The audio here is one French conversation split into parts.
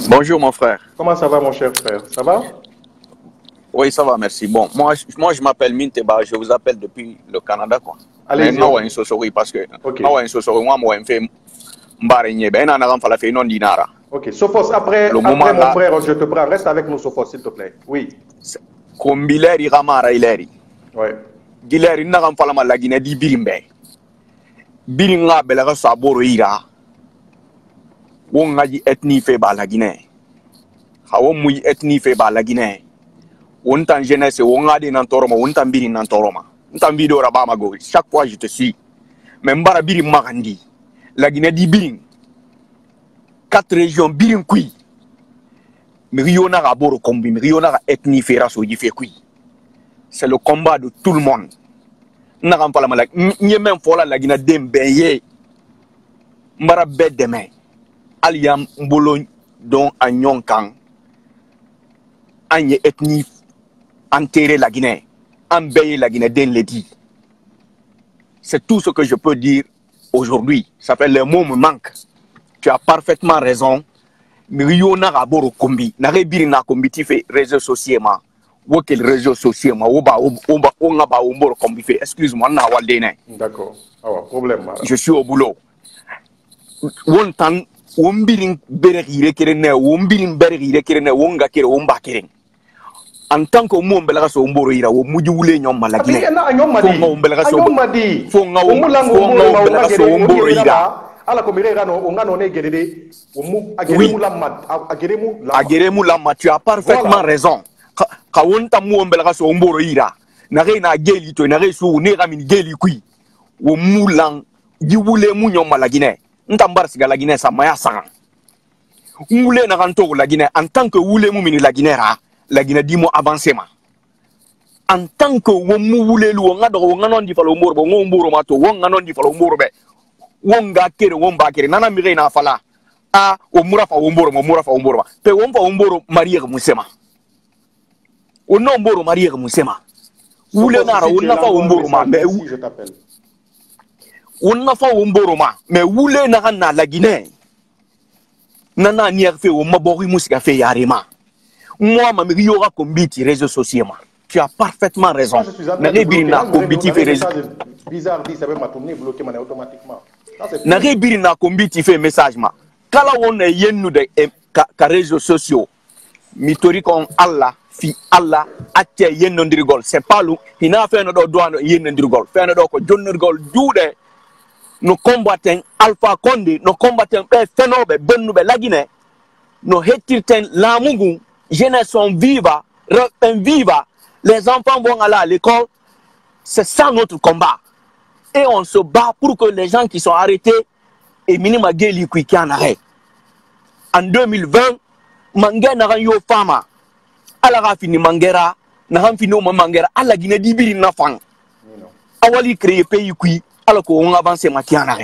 Bonjour mon frère. Comment ça va mon cher frère? Ça va? Oui, ça va, merci. Bon, moi je m'appelle Minteba, je vous appelle depuis le Canada, quoi. Allez-y. Parce que ok, Sophos, après mon frère, je te prends. Reste avec nous, Sophos, s'il te plaît. Oui. Kombileri Ramara Ileri. Ouais. Gileri Nagam Falama la Guinée di Birimbe. Biringa Belara Saboro Ira. Wongaji ethnie feba la Guinée. Hawomui ethnie feba la Guinée. Wontan jeunesse, wongade nantoroma, wontan biri nantoroma. Wontan vidéo rabama go. Chaque fois je te suis. Mais mbara biri magandi. La Guinée di biring. 4 régions biring kui. Miriona raboro kombi, miriona ethnie fera so yife kui. C'est le combat de tout le monde. N'agam pas la malak. N'y même fola la Guinée dembeye. Mbara bed demain. Aliam mbolo don agnon kang. Anye ethnie enterrer la Guinée. Embeye la Guinée den le dit. C'est tout ce que je peux dire aujourd'hui. Ça fait le mot me manque. Tu as parfaitement raison. Miriona raboro kombi. N'are biri na kombi ti fait réseaux sociaux ma. Quel réseau social ma excuse-moi na waldene. D'accord. Ah, problème. Je suis au boulot. Wontan wombirin berire kerene wombirin berire kerene wonga kere womba keren. En tant que mo mbela so mboro ira wo muji wule nyom malagine. Fonga mbela so madi. Fonga mbela so mboro ira. Ala komire no ongano ne gerede omu ageremu lamad ageremu lamad. Tu as parfaitement raison. Kawonta mu mbela so mboro ira na re na geli to na re so ne ramini geli kui wo mulang jiwule mu nyom malagine ntambar siga la Guinée sa maya sang wule na kanto la Guinée en tant que wule mu mini la Guinée ra la Guinée dimo avancement en tant que wo mu wule lu nga do nga non di falo mboro bo ngomboro mato wo nga non di falo mboro be wonga kere womba kere nana mi re na fala a o murafa wo mboro mo murafa wo mboro pe wompa wo mboro marier musema o non mboro marier musema wule na ra wona fa wo mboro ma mais je t'appelle wona fa wo mboro ma mais wule na la Guinée nana nier fe wo mabori musika fe yarema moi ma mi yora kombiti réseaux sociaux ma tu as parfaitement raison na rebirina kombiti fe réseaux bizarre dit ça veut m'atourner bloquer mané automatiquement na rebirina kombiti fe message ma kala wona yennu de ka réseaux sociaux mitori kon Allah fi Allah acce yennondirgol c'est pas lu hina fe no do douano yennondirgol fe no do ko jonnorgol juude no combattant Alpha Condé no combattant be fenobe bennube la Guinée no hettirten lamugu jeunesse sont viva viva les enfants vont aller à l'école c'est ça notre combat et on se bat pour que les gens qui sont arrêtés et minima geli qui en arrêt en 2020 mangé na yo fama ala rafini mangera na hanfino mangera ala Guinée dibiri na fang awali créer pays qui alors qu'on avance matiana.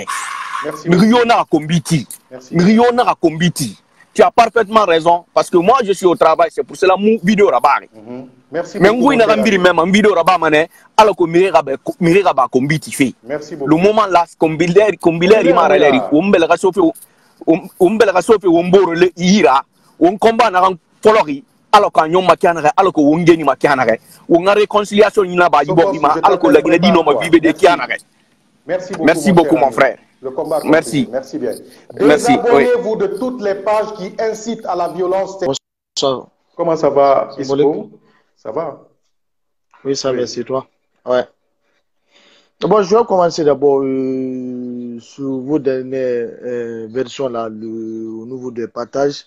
Miriona Kombiti. Miriona Kombiti. Tu as parfaitement raison parce que moi je suis au travail, c'est pour cela mon vidéo rabat. Merci beaucoup. Mais oui, n'a pas même en vidéo rabat mané alors que Mirira Kombiti fait. Merci beaucoup. Le moment là Kombileri Maraleri, Umbela Sofi Umboro le ira, on combat na folori alors qu'on yom makianare alors que wongeni makianare. On a réconciliation ni na ba yibokima alors que la Guinée dit non ma vive de kianare. Merci beaucoup, mon frère. Le combat merci. Merci bien. Désabonnez-vous de toutes les pages qui incitent à la violence. Comment ça va, Isco? Ça va? Oui, ça va, c'est toi. Ouais. Bon, je vais commencer d'abord sur vos dernières versions, là, au niveau des partages.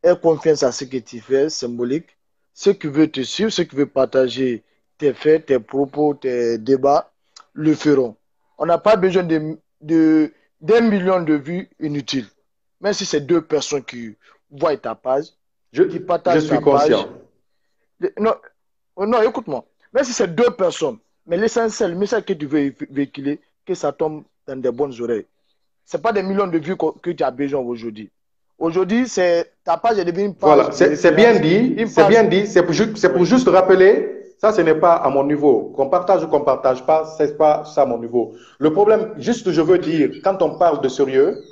Aie confiance à ce que tu fais, symbolique. Ceux qui veulent te suivre, ceux qui veulent partager tes faits, tes propos, tes débats, le feront. On n'a pas besoin d'un million de vues inutiles. Même si c'est 2 personnes qui voient ta page, qui partagent ta page. Je suis conscient. Non, écoute-moi. Même si c'est 2 personnes, mais l'essentiel, le message que tu veux véhiculer, que ça tombe dans des bonnes oreilles. Ce n'est pas des millions de vues que tu as besoin aujourd'hui. Aujourd'hui, ta page est devenue une page. Voilà, c'est bien dit. C'est bien dit. C'est pour juste rappeler. Ça, ce n'est pas à mon niveau. Qu'on partage ou qu'on ne partage pas, ce n'est pas ça à mon niveau. Le problème, juste je veux dire, quand on parle de sérieux,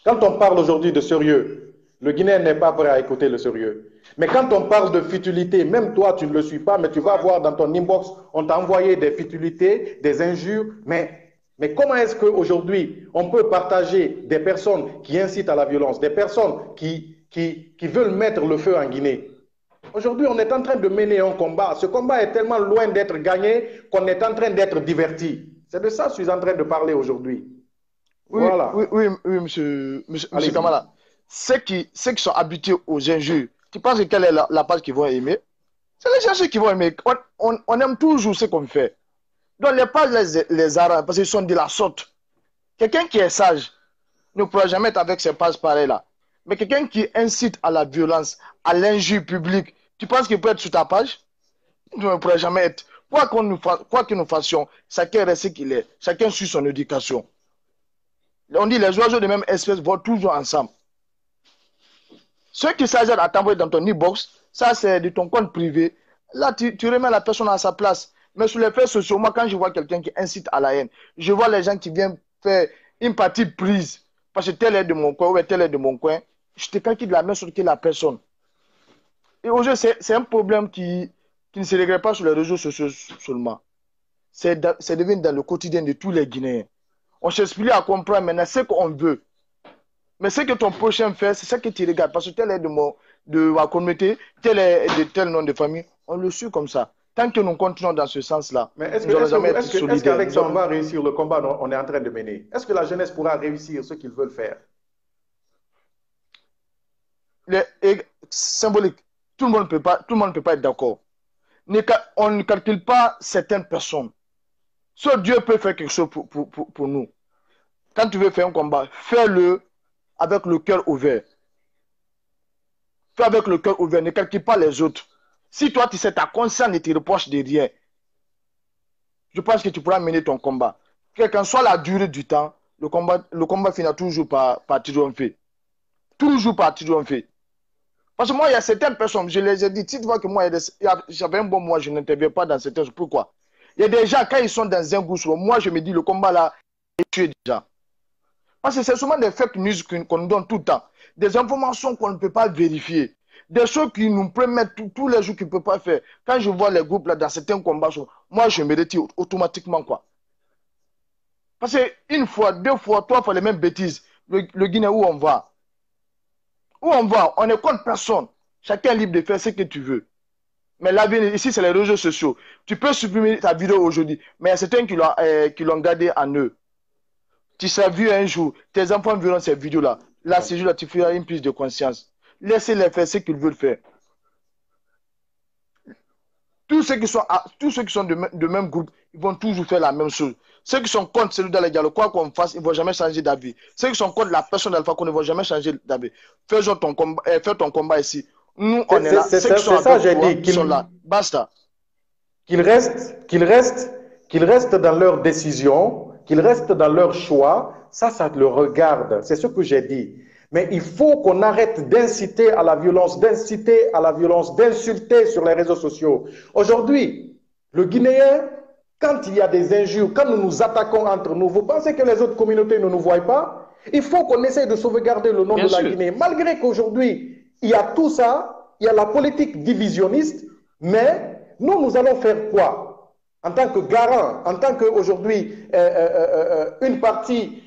Quand on parle aujourd'hui de sérieux, le Guinéen n'est pas prêt à écouter le sérieux. Mais quand on parle de futilité, même toi, tu ne le suis pas, mais tu vas voir dans ton inbox, on t'a envoyé des futilités, des injures. Mais comment est-ce qu'aujourd'hui, on peut partager des personnes qui incitent à la violence, des personnes qui veulent mettre le feu en Guinée? Aujourd'hui, on est en train de mener un combat. Ce combat est tellement loin d'être gagné qu'on est en train d'être diverti. C'est de ça que je suis en train de parler aujourd'hui. Oui, Voilà. oui, monsieur Kamala. Ceux qui sont habitués aux injures, tu penses que quelle est la page qu'ils vont aimer? C'est les gens qui vont aimer. On aime toujours ce qu'on fait. Donc les pages les arrangent parce qu'ils sont de la sorte. Quelqu'un qui est sage ne pourra jamais être avec ces pages pareilles là. Mais quelqu'un qui incite à la violence, à l'injure publique, tu penses qu'il peut être sur ta page? Il ne pourra jamais être. Quoi que nous fassions, chacun reste ce qu'il est. Chacun suit son éducation. On dit les oiseaux de même espèce vont toujours ensemble. Ceux qui s'agissent à t'envoyer dans ton e-box, ça c'est de ton compte privé. Là, tu remets la personne à sa place. Mais sur les faits sociaux, moi, quand je vois quelqu'un qui incite à la haine, je vois les gens qui viennent faire une partie prise parce que tel est de mon coin ou tel est de mon coin, je te calcule de la même sorte que la personne. Et aujourd'hui, c'est un problème qui ne se règle pas sur les réseaux sociaux seulement. C'est devenu dans le quotidien de tous les Guinéens. On s'explique à comprendre maintenant ce qu'on veut. Mais ce que ton prochain fait, c'est ça que tu regardes. Parce que tel est de ma communauté, tel est de tel nom de famille. On le suit comme ça. Tant que nous continuons dans ce sens-là, mais est-ce qu'avec ça, on va réussir le combat qu'on est en train de mener? Est-ce que la jeunesse pourra réussir ce qu'ils veulent faire? Symbolique. Tout le monde ne peut pas être d'accord. On ne calcule pas certaines personnes. Seul Dieu peut faire quelque chose pour nous. Quand tu veux faire un combat, fais-le avec le cœur ouvert. Fais avec le cœur ouvert, ne calcule pas les autres. Si toi, tu sais, ta conscience ne te reproche de rien, je pense que tu pourras mener ton combat. Quelle qu'en soit la durée du temps, le combat finira toujours par triompher. Toujours par triompher. Parce que moi, il y a certaines personnes, je les ai dit, si tu vois que moi, j'avais un bon mois, je n'interviens pas dans certaines choses. Pourquoi? Il y a des gens, quand ils sont dans un groupe, moi, je me dis, le combat là est tué déjà. Parce que c'est souvent des fake news qu'on nous donne tout le temps. Des informations qu'on ne peut pas vérifier. Des choses qui nous promettent tous les jours qu'ils ne peuvent pas faire. Quand je vois les groupes là dans certains combats, moi, je me retire automatiquement, quoi. Parce qu'une fois, deux fois, trois fois les mêmes bêtises. Le Guinée, où on va? Où on va? On est contre personne. Chacun est libre de faire ce que tu veux. Mais l'avenir, ici, c'est les réseaux sociaux. Tu peux supprimer ta vidéo aujourd'hui, mais il y a certains qui l'ont gardé en eux. Tu seras vu un jour, tes enfants verront ces vidéos-là. Là, ces jours-là, tu feras une prise de conscience. Laissez-les faire ce qu'ils veulent faire. Tous ceux qui sont de même groupe, ils vont toujours faire la même chose. Ceux qui sont contre celui dans les dialogues, quoi qu'on fasse, ils ne vont jamais changer d'avis. Ceux qui sont contre la personne d'Alpha Condé ne vont jamais changer d'avis. Fais ton combat ici. Nous, on est là. C'est ça, j'ai dit. Qu'ils sont là. Basta. Qu'ils restent dans leur décision, qu'ils restent dans leur choix. Ça le regarde. C'est ce que j'ai dit. Mais il faut qu'on arrête d'inciter à la violence, d'insulter sur les réseaux sociaux. Aujourd'hui, le Guinéen, quand il y a des injures, quand nous nous attaquons entre nous, vous pensez que les autres communautés ne nous voient pas? Il faut qu'on essaie de sauvegarder le nom de la Guinée. Malgré qu'aujourd'hui, il y a tout ça, il y a la politique divisionniste, mais nous allons faire quoi? En tant que garant, en tant qu'aujourd'hui, une partie,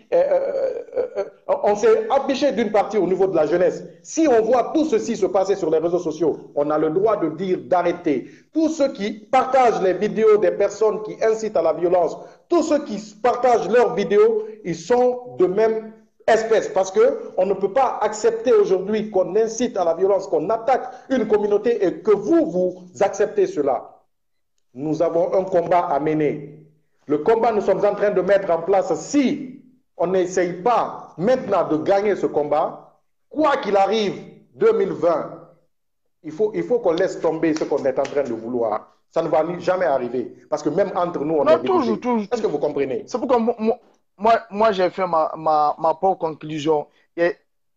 on s'est empêché d'une partie au niveau de la jeunesse. Si on voit tout ceci se passer sur les réseaux sociaux, on a le droit de dire d'arrêter. Tous ceux qui partagent les vidéos des personnes qui incitent à la violence, tous ceux qui partagent leurs vidéos, ils sont de même espèce. Parce qu'on ne peut pas accepter aujourd'hui qu'on incite à la violence, qu'on attaque une communauté et que vous acceptez cela. Nous avons un combat à mener. Le combat, nous sommes en train de mettre en place. Si on n'essaye pas maintenant de gagner ce combat, quoi qu'il arrive, 2020, il faut qu'on laisse tomber ce qu'on est en train de vouloir. Ça ne va jamais arriver. Parce que même entre nous, on est divisé. Est-ce que vous comprenez? C'est pourquoi moi j'ai fait ma propre conclusion.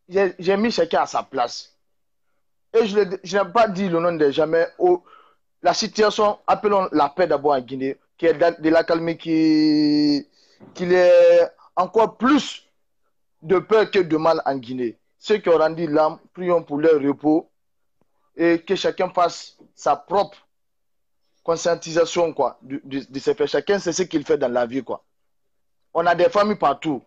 J'ai mis chacun à sa place. Et je n'ai pas dit le nom de jamais. La situation, appelons la paix d'abord en Guinée, qui est de la calmer, qu'il est encore plus de peur que de mal en Guinée. Ceux qui ont rendu l'âme, prions pour leur repos et que chacun fasse sa propre conscientisation quoi, de ses faits. Chacun sait ce qu'il fait dans la vie. Quoi. On a des familles partout.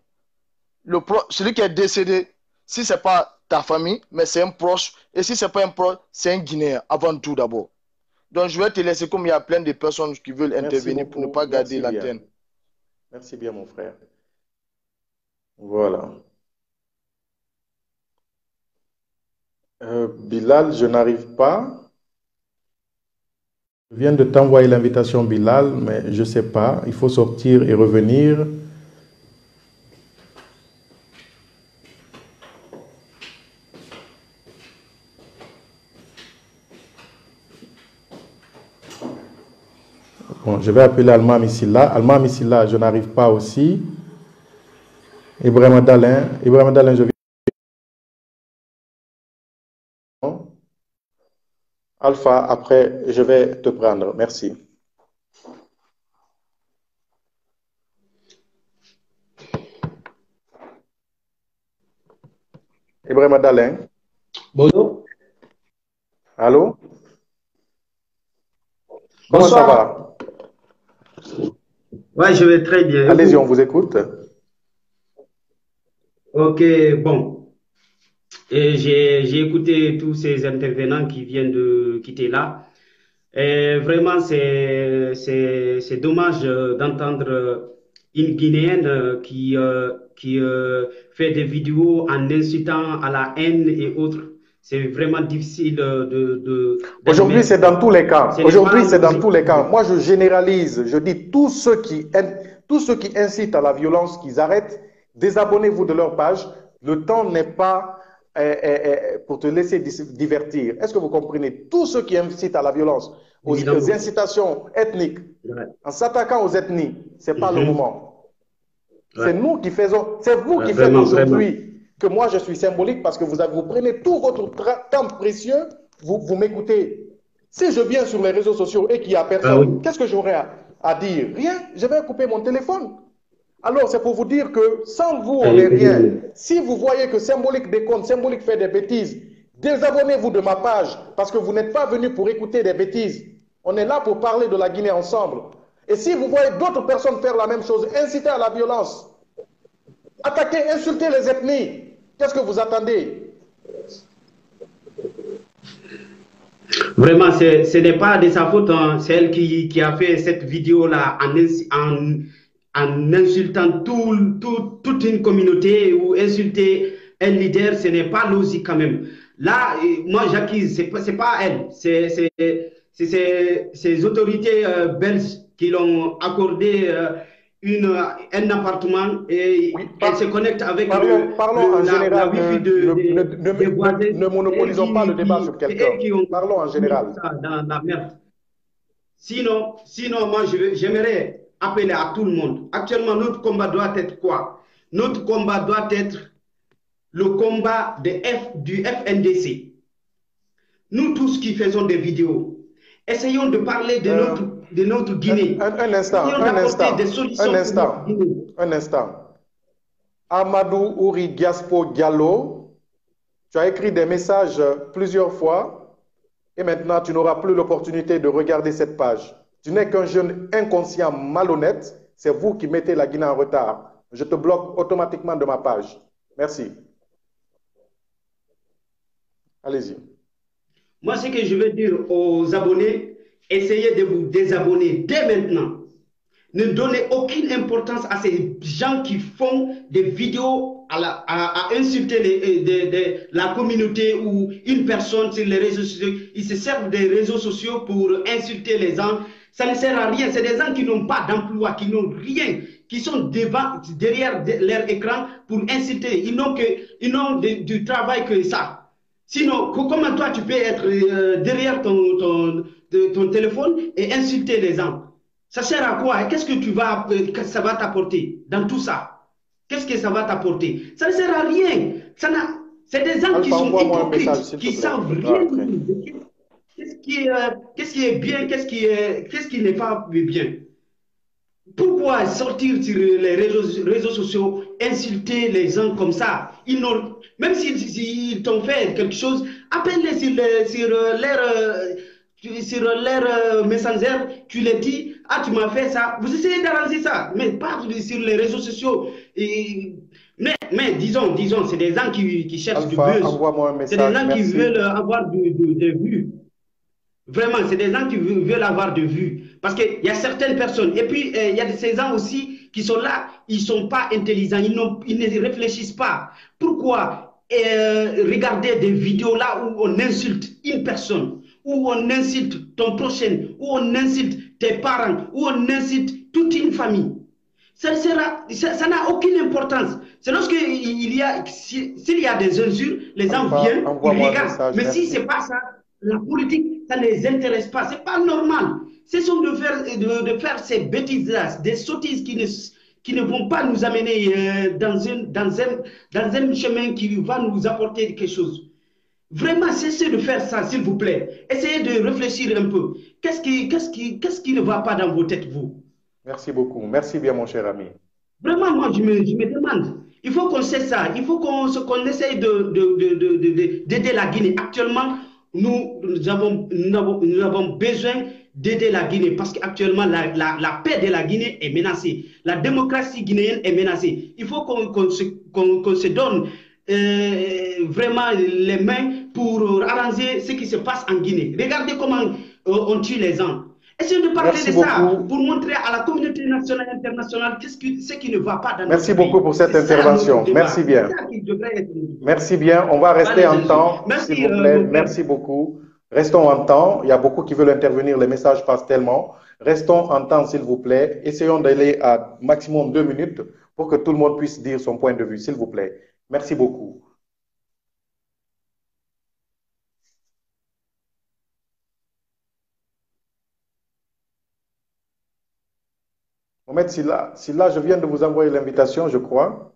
Celui qui est décédé, si ce n'est pas ta famille, mais c'est un proche, et si ce n'est pas un proche, c'est un Guinéen avant tout d'abord. Donc je vais te laisser comme il y a plein de personnes qui veulent intervenir pour ne pas garder l'antenne. Merci bien mon frère. Voilà. Bilal, je n'arrive pas. Je viens de t'envoyer l'invitation Bilal, mais je ne sais pas. Il faut sortir et revenir. Bon, je vais appeler Alma Missila. Alma Missila, je n'arrive pas aussi. Ibrahim Dalin, je viens. Alpha, après, je vais te prendre. Merci. Ibrahim Dalin. Bonjour. Allô? Comment ça va? Ouais, je vais très bien. Allez-y, on vous écoute. Ok, bon. Et j'ai écouté tous ces intervenants qui viennent de quitter là. Et vraiment, c'est dommage d'entendre une Guinéenne qui fait des vidéos en incitant à la haine et autres. C'est vraiment difficile Aujourd'hui, c'est dans tous les cas. Aujourd'hui, c'est dans tous les cas. Moi, je généralise. Je dis tous ceux qui incitent à la violence, qu'ils arrêtent. Désabonnez-vous de leur page. Le temps n'est pas pour te laisser divertir. Est-ce que vous comprenez? Tous ceux qui incitent à la violence, aux incitations ethniques, en s'attaquant aux ethnies, ce n'est pas le moment. C'est nous qui faisons. C'est vous qui faites aujourd'hui que moi je suis symbolique parce que vous prenez tout votre temps précieux, vous m'écoutez. Si je viens sur les réseaux sociaux et qu'il n'y a personne, qu'est-ce que j'aurais à dire? Rien, je vais couper mon téléphone. Alors c'est pour vous dire que sans vous, on n'est rien. Si vous voyez que Symbolique déconne, Symbolique fait des bêtises, désabonnez-vous de ma page parce que vous n'êtes pas venu pour écouter des bêtises. On est là pour parler de la Guinée ensemble. Et si vous voyez d'autres personnes faire la même chose, inciter à la violence, attaquer, insulter les ethnies, qu'est-ce que vous attendez? Vraiment, ce n'est pas de sa faute, hein. C'est elle qui a fait cette vidéo-là en insultant toute une communauté ou insulter un leader. Ce n'est pas logique quand même. Là, moi, j'accuse, c'est pas elle, c'est ces autorités belges qui l'ont accordé un appartement et elle se connecte avec la Wi-Fi des voisins. Ne monopolisons pas le débat sur quelqu'un. Parlons en général. Dans la merde. Sinon, moi, j'aimerais appeler à tout le monde. Actuellement, notre combat doit être quoi? Notre combat doit être le combat du FNDC. Nous tous qui faisons des vidéos, essayons de parler de notre Guinée. Un instant. Amadou Ouri Diaspo Diallo, tu as écrit des messages plusieurs fois et maintenant tu n'auras plus l'opportunité de regarder cette page. Tu n'es qu'un jeune inconscient malhonnête, c'est vous qui mettez la Guinée en retard. Je te bloque automatiquement de ma page. Merci. Allez-y. Moi, ce que je veux dire aux abonnés, essayez de vous désabonner dès maintenant. Ne donnez aucune importance à ces gens qui font des vidéos à insulter la communauté ou une personne sur les réseaux sociaux. Ils se servent des réseaux sociaux pour insulter les gens. Ça ne sert à rien. C'est des gens qui n'ont pas d'emploi, qui n'ont rien, qui sont derrière leur écran pour insulter. Ils n'ont du travail que ça. Sinon, comment toi tu peux être derrière ton téléphone et insulter les gens? Ça sert à quoi? Qu'est-ce que ça va t'apporter dans tout ça? Qu'est-ce que ça va t'apporter? Ça ne sert à rien. C'est des gens qui sont hypocrites, qui savent rien. Qu'est-ce qui est bien, qu'est-ce qui n'est pas bien? Pourquoi sortir sur les réseaux sociaux, insulter les gens comme ça? Même s'ils t'ont fait quelque chose, appelle-les sur leur messenger, tu les dis, ah, tu m'as fait ça. Vous essayez d'arranger ça, mais pas sur les réseaux sociaux. Mais disons, c'est des gens qui cherchent du Alpha, buzz. envoie-moi un C'est des message. gens qui Merci. veulent avoir des vues. Vraiment, c'est des gens qui veulent avoir de vues. Parce qu'il y a certaines personnes, et puis il y a ces gens aussi qui sont là, ils ne sont pas intelligents, ils ne réfléchissent pas. Pourquoi regarder des vidéos là où on insulte une personne, où on insulte ton prochain, où on insulte tes parents, où on insulte toute une famille? Ça n'a aucune importance. C'est s'il y a des injures, les gens Alpha, viennent, ils envoie-moi un regardent. message. Mais si Merci. ce n'est pas ça, la politique, ça ne les intéresse pas. Ce n'est pas normal. Cessons de faire ces bêtises-là, des sottises qui ne vont pas nous amener dans un chemin qui va nous apporter quelque chose. Vraiment, cessez de faire ça, s'il vous plaît. Essayez de réfléchir un peu. Qu'est-ce qui ne va pas dans vos têtes, vous? Merci beaucoup. Merci bien, mon cher ami. Vraiment, moi, je me demande. Il faut qu'on sait ça. Il faut qu'on essaye d'aider la Guinée. Actuellement, nous avons besoin d'aider la Guinée parce qu'actuellement, la paix de la Guinée est menacée. La démocratie guinéenne est menacée. Il faut qu'on se donne vraiment les mains pour arranger ce qui se passe en Guinée. Regardez comment on tue les gens. Essayons de parler Merci de ça beaucoup. pour montrer à la communauté nationale et internationale ce qui ne va pas dans Merci notre pays. beaucoup pour cette C'est ça intervention. notre débat. Merci bien. C'est ça qui devrait être notre débat. Merci bien. On va rester Allez, en temps, merci, s'il vous plaît. mon frère. Merci beaucoup. Restons en temps. Il y a beaucoup qui veulent intervenir. Les messages passent tellement. Restons en temps, s'il vous plaît. Essayons d'aller à maximum 2 minutes pour que tout le monde puisse dire son point de vue, s'il vous plaît. Merci beaucoup. Mohamed Silla, je viens de vous envoyer l'invitation, je crois.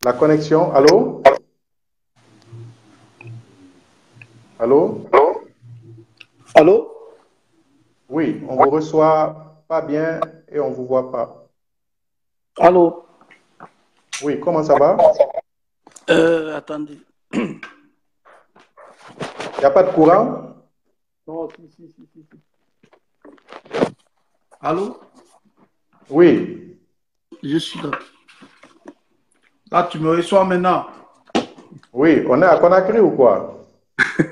La connexion, allô? Allô? Allô? Oui, on vous reçoit pas bien et on vous voit pas. Allô? Oui, comment ça va? Attendez. Il n'y a pas de courant? Non, si. Allô? Oui. Je suis là. Là, tu me reçois maintenant? Oui, on est à Conakry ou quoi?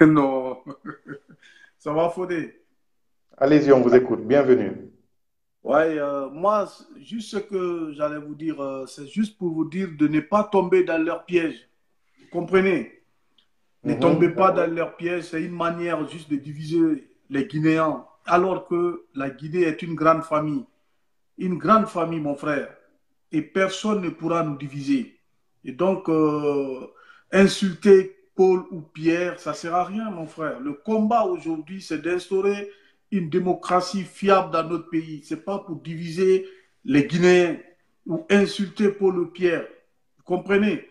Non. Ça va, Fodé? Allez-y, on vous écoute. Bienvenue. Ouais, moi, juste ce que j'allais vous dire, c'est juste pour vous dire de ne pas tomber dans leur piège. Vous comprenez? Ne tombez pas dans leur piège. C'est une manière juste de diviser les Guinéens. Alors que la Guinée est une grande famille. Une grande famille, mon frère. Et personne ne pourra nous diviser. Et donc, insulter Paul ou Pierre, ça ne sert à rien, mon frère. Le combat aujourd'hui, c'est d'instaurer une démocratie fiable dans notre pays. Ce n'est pas pour diviser les Guinéens ou insulter Paul ou Pierre. Vous comprenez?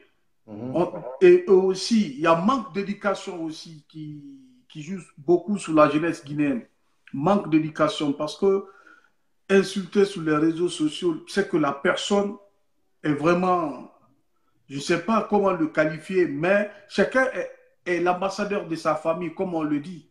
Et eux aussi, il y a un manque d'éducation aussi qui joue beaucoup sur la jeunesse guinéenne. Manque d'éducation parce que insulter sur les réseaux sociaux, c'est que la personne est vraiment, je ne sais pas comment le qualifier, mais chacun est l'ambassadeur de sa famille, comme on le dit.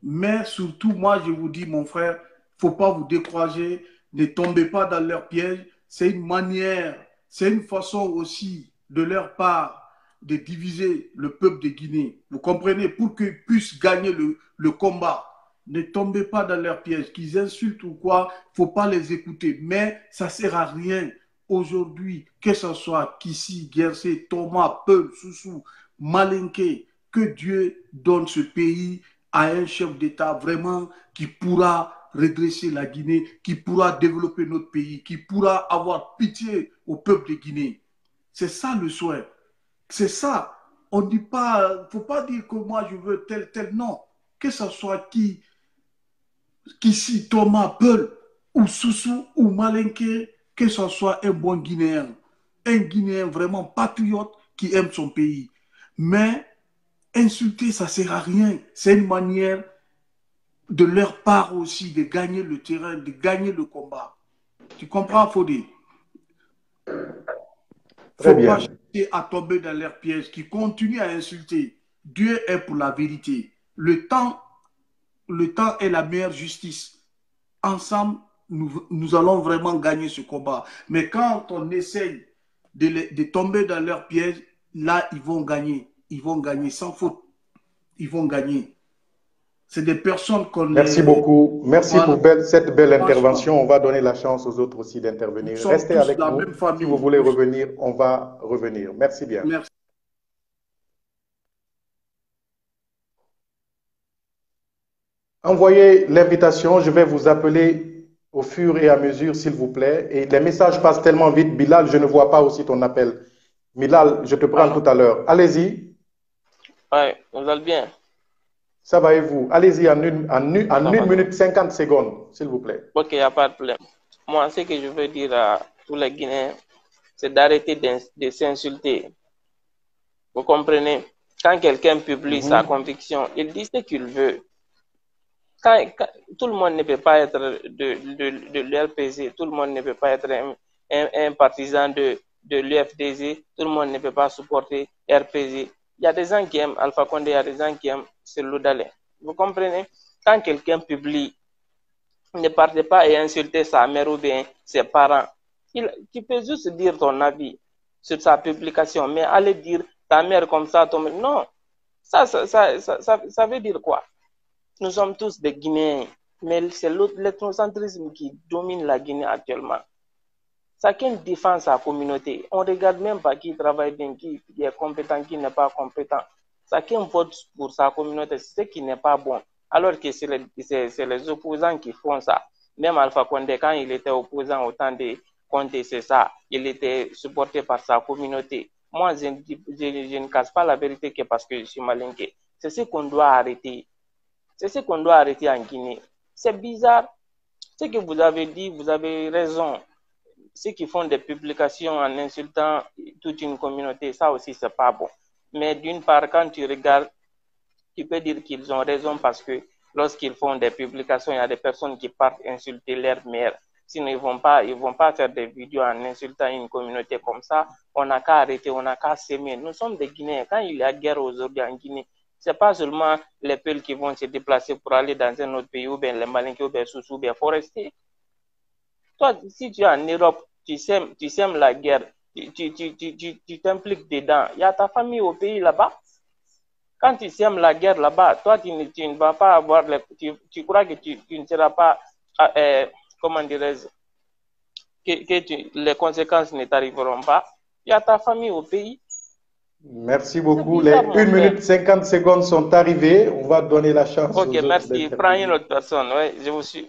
Mais surtout, moi, je vous dis, mon frère, il ne faut pas vous décourager, ne tombez pas dans leur piège. C'est une manière, c'est une façon aussi de leur part de diviser le peuple de Guinée. Vous comprenez? Pour qu'ils puissent gagner le combat. Ne tombez pas dans leur piège. Qu'ils insultent ou quoi, il ne faut pas les écouter. Mais ça ne sert à rien. Aujourd'hui, que ce soit Kissi, Guercé, Thomas, Peul, Soussou, Malinké, que Dieu donne ce pays à un chef d'État vraiment qui pourra redresser la Guinée, qui pourra développer notre pays, qui pourra avoir pitié au peuple de Guinée. C'est ça le souhait. C'est ça. On ne dit pas, il ne faut pas dire que moi je veux tel, non. Que ce soit Kissi, Thomas, Peul, ou Soussou, ou Malinké, que ce soit un bon Guinéen. Un Guinéen vraiment patriote qui aime son pays. Mais insulter, ça ne sert à rien. C'est une manière de leur part aussi de gagner le terrain, de gagner le combat. Tu comprends, Fodé? Il Très ne faut pas bien. chercher à tomber dans leurs pièges, qui continuent à insulter. Dieu est pour la vérité. Le temps est la meilleure justice. Ensemble, nous allons vraiment gagner ce combat. Mais quand on essaye de tomber dans leurs pièges, là, ils vont gagner. Ils vont gagner sans faute. Ils vont gagner. C'est des personnes qu'on Merci est... beaucoup. Merci Voilà. pour cette belle Franchement, intervention. On va donner la chance aux autres aussi nous d'intervenir. sommes Restez tous avec la nous. même Si famille. vous voulez revenir, on va revenir. Merci bien. Merci. Envoyez l'invitation. Je vais vous appeler au fur et à mesure, s'il vous plaît. Et les messages passent tellement vite. Bilal, je ne vois pas aussi ton appel. Bilal, je te prends Allô? tout à l'heure. Allez-y. Ouais, vous allez bien? Ça va et vous? Allez-y en une Ça va. minute 50 secondes, s'il vous plaît. Ok, il n'y a pas de problème. Moi, ce que je veux dire à tous les Guinéens, c'est d'arrêter de s'insulter. Vous comprenez? Quand quelqu'un publie sa conviction, il dit ce qu'il veut. Tout le monde ne peut pas être de l'RPZ, tout le monde ne peut pas être un partisan de l'UFDZ, tout le monde ne peut pas supporter RPZ. Il y a des gens qui aiment Alpha Condé, il y a des gens qui aiment Cellou Dalein. Vous comprenez? Quand quelqu'un publie, ne partez pas et insulter sa mère ou bien ses parents. Tu peux juste dire ton avis sur sa publication, mais aller dire ta mère comme ça, ton mère, non. Ça veut dire quoi? Nous sommes tous des Guinéens, mais c'est l'ethnocentrisme qui domine la Guinée actuellement. Chacun défend sa communauté. On ne regarde même pas qui travaille bien, qui est compétent, qui n'est pas compétent. Chacun vote pour sa communauté, c'est ce qui n'est pas bon. Alors que c'est les opposants qui font ça. Même Alpha Condé, quand il était opposant au temps de Condé, c'est ça. Il était supporté par sa communauté. Moi, je ne casse pas la vérité que parce que je suis malinqué. C'est ce qu'on doit arrêter. C'est ce qu'on doit arrêter en Guinée. C'est bizarre. Ce que vous avez dit, vous avez raison. Ceux qui font des publications en insultant toute une communauté, ça aussi, c'est pas bon. Mais d'une part, quand tu regardes, tu peux dire qu'ils ont raison parce que lorsqu'ils font des publications, il y a des personnes qui partent insulter leur mère. Sinon, ils vont pas faire des vidéos en insultant une communauté comme ça. On n'a qu'à arrêter, on n'a qu'à s'aimer. Nous sommes des Guinéens. Quand il y a guerre aujourd'hui en Guinée, c'est pas seulement les peuples qui vont se déplacer pour aller dans un autre pays, ou bien les Malinqués, ou bien Soussou, ou bien Forestier. Toi, si tu es en Europe, tu sèmes la guerre, tu t'impliques dedans. Il y a ta famille au pays là-bas. Quand tu sèmes la guerre là-bas, toi, tu ne vas pas avoir, tu crois que tu ne seras pas, comment dirais-je, que les conséquences ne t'arriveront pas. Il y a ta famille au pays. Merci beaucoup. Bizarre, Les 1 minute 50 secondes sont arrivées. On va donner la chance aux Ok, autres merci. d'intervenir. Prends une autre personne. Ouais, je vous suis.